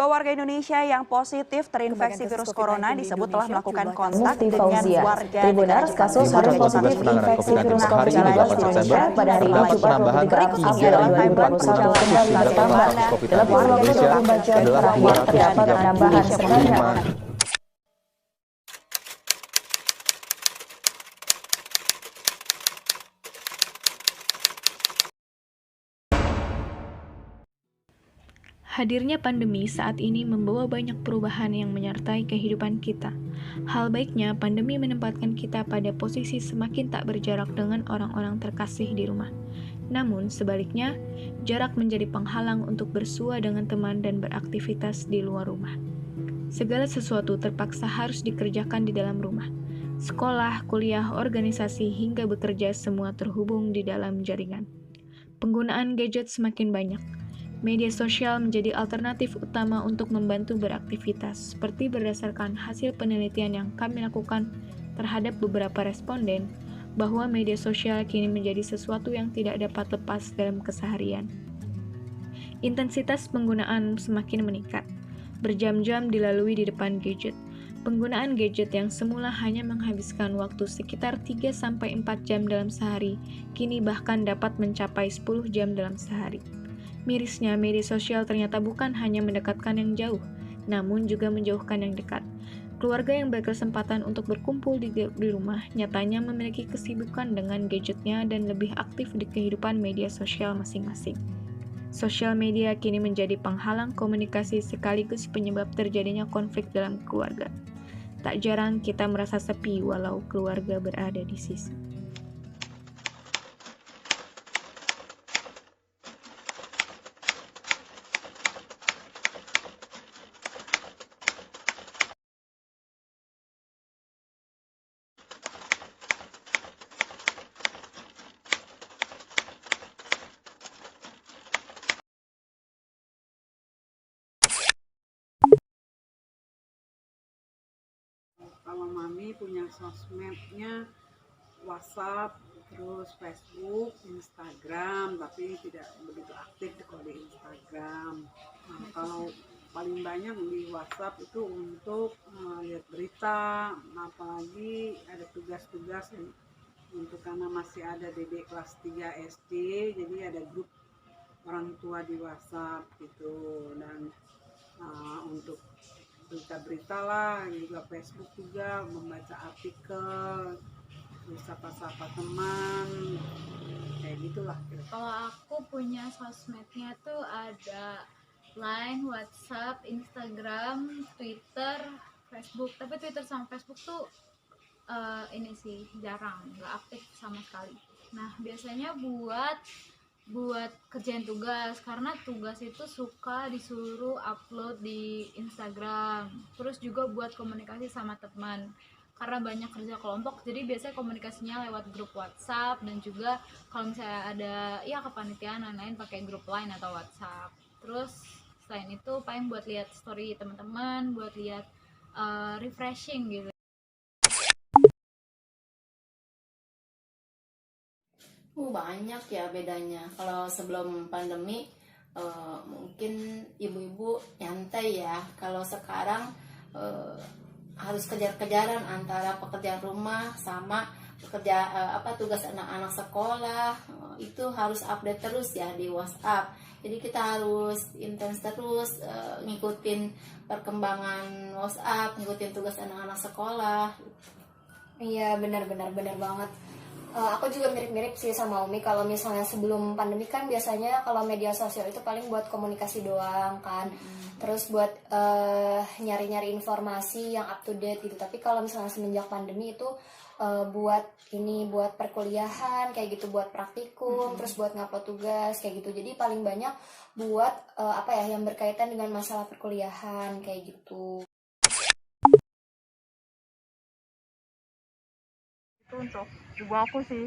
warga Indonesia yang positif terinfeksi virus corona disebut telah melakukan kontak dengan warga Tribuners, kasus hari positif infeksi virus COVID-19 di Indonesia pada hari ini Jumat 23 Agustus 2021 kembali bertambah. Dalam kurun waktu 24 jam terakhir terdapat penambahan sebanyak Hadirnya pandemi saat ini membawa banyak perubahan yang menyertai kehidupan kita. Hal baiknya, pandemi menempatkan kita pada posisi semakin tak berjarak dengan orang-orang terkasih di rumah. Namun, sebaliknya, jarak menjadi penghalang untuk bersua dengan teman dan beraktivitas di luar rumah. Segala sesuatu terpaksa harus dikerjakan di dalam rumah. Sekolah, kuliah, organisasi, hingga bekerja semua terhubung di dalam jaringan. Penggunaan gadget semakin banyak. Media sosial menjadi alternatif utama untuk membantu beraktivitas, seperti berdasarkan hasil penelitian yang kami lakukan terhadap beberapa responden, bahwa media sosial kini menjadi sesuatu yang tidak dapat lepas dalam keseharian. Intensitas penggunaan semakin meningkat, berjam-jam dilalui di depan gadget. Penggunaan gadget yang semula hanya menghabiskan waktu sekitar 3-4 jam dalam sehari, kini bahkan dapat mencapai 10 jam dalam sehari. Mirisnya, media sosial ternyata bukan hanya mendekatkan yang jauh, namun juga menjauhkan yang dekat. Keluarga yang berkesempatan untuk berkumpul di rumah nyatanya memiliki kesibukan dengan gadgetnya dan lebih aktif di kehidupan media sosial masing-masing. Sosial media kini menjadi penghalang komunikasi sekaligus penyebab terjadinya konflik dalam keluarga. Tak jarang kita merasa sepi walau keluarga berada di sisi. Kalau Mami punya sosmednya WhatsApp, terus Facebook, Instagram, tapi tidak begitu aktif kalau di Instagram. Nah, kalau paling banyak di WhatsApp itu untuk lihat berita, apalagi ada tugas-tugas untuk karena masih ada dedek kelas 3 SD, jadi ada grup orang tua di WhatsApp gitu, dan untuk berita-berita lah, juga Facebook juga membaca artikel, terus sapa-sapa teman, kayak gitulah. Kalau aku punya sosmednya tuh ada Line, WhatsApp, Instagram, Twitter, Facebook. Tapi Twitter sama Facebook tuh ini sih jarang, nggak aktif sama sekali. Nah, biasanya buat kerjaan tugas, karena tugas itu suka disuruh upload di Instagram. Terus juga buat komunikasi sama teman, karena banyak kerja kelompok, jadi biasanya komunikasinya lewat grup WhatsApp, dan juga kalau misalnya ada ya kepanitiaan lain-lain pakai grup Line atau WhatsApp. Terus selain itu paling buat lihat story teman-teman, buat lihat refreshing gitu. Banyak ya bedanya. Kalau sebelum pandemi mungkin ibu-ibu nyantai ya. Kalau sekarang harus kejar-kejaran antara pekerjaan rumah sama tugas anak-anak sekolah. Itu harus update terus ya di WhatsApp. Jadi kita harus intens terus ngikutin perkembangan WhatsApp, ngikutin tugas anak-anak sekolah. Iya, benar banget. Aku juga mirip-mirip sih sama Umi. Kalau misalnya sebelum pandemi kan biasanya kalau media sosial itu paling buat komunikasi doang kan, terus buat nyari-nyari informasi yang up to date gitu. Tapi kalau misalnya semenjak pandemi itu buat perkuliahan kayak gitu, buat praktikum, terus buat ngupload tugas kayak gitu. Jadi paling banyak buat yang berkaitan dengan masalah perkuliahan kayak gitu. Itu untuk ibu aku sih.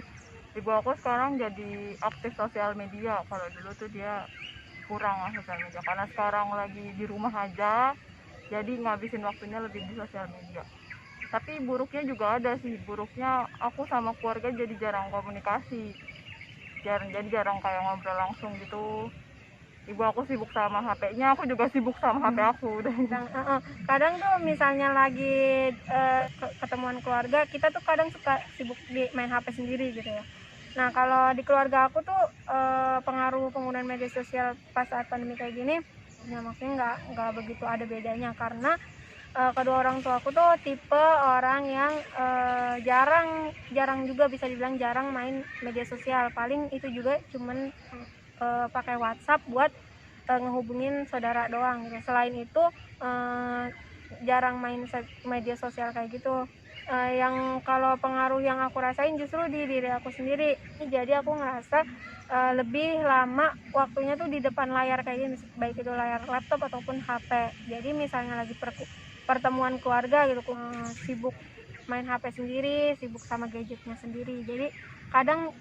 Ibu aku sekarang jadi aktif sosial media. Kalau dulu tuh dia kurang lah sosial media, karena sekarang lagi di rumah aja, jadi ngabisin waktunya lebih di sosial media. Tapi buruknya juga ada sih. Buruknya aku sama keluarga jadi jarang komunikasi, jarang kayak ngobrol langsung gitu. ibu aku sibuk sama HP-nya, aku juga sibuk sama HP aku. Kadang tuh misalnya lagi ketemuan keluarga, kita tuh kadang suka sibuk di main HP sendiri gitu ya. Nah kalau di keluarga aku tuh pengaruh penggunaan media sosial pas saat pandemi kayak gini, ya maksudnya nggak begitu ada bedanya, karena kedua orang tua aku tuh tipe orang yang jarang juga bisa dibilang jarang main media sosial. Paling itu juga cuman pakai WhatsApp buat ngehubungin saudara doang gitu. Selain itu jarang main media sosial kayak gitu. Yang kalau pengaruh yang aku rasain justru di diri aku sendiri. Jadi aku ngerasa lebih lama waktunya tuh di depan layar kayak gini, baik itu layar laptop ataupun HP. Jadi misalnya lagi pertemuan keluarga gitu, sibuk main HP sendiri, sibuk sama gadgetnya sendiri. Jadi kadang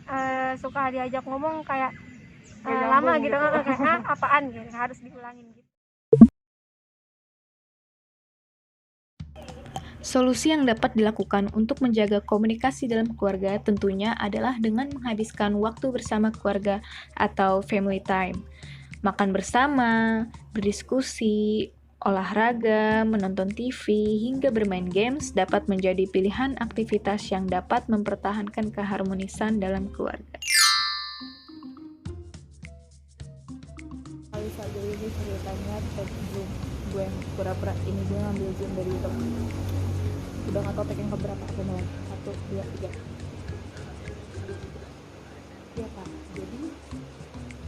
suka diajak ngomong kayak lama gitu, kayak apaan gitu, harus diulangin gitu. Solusi yang dapat dilakukan untuk menjaga komunikasi dalam keluarga tentunya adalah dengan menghabiskan waktu bersama keluarga atau family time. Makan bersama, berdiskusi, olahraga, menonton TV, hingga bermain games dapat menjadi pilihan aktivitas yang dapat mempertahankan keharmonisan dalam keluarga. Jadi ini ceritanya sebelum gue pura-pura ini gue ngambil zoom dari YouTube. Udah nggak tau tag yang keberapa, ada mulai 1, 2, 3. Iya Pak, jadi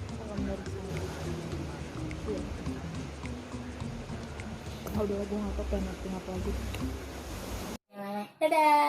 kalau menurut saya iya. Udah gue nggak tau pengen ngerti apa lagi. Dadah.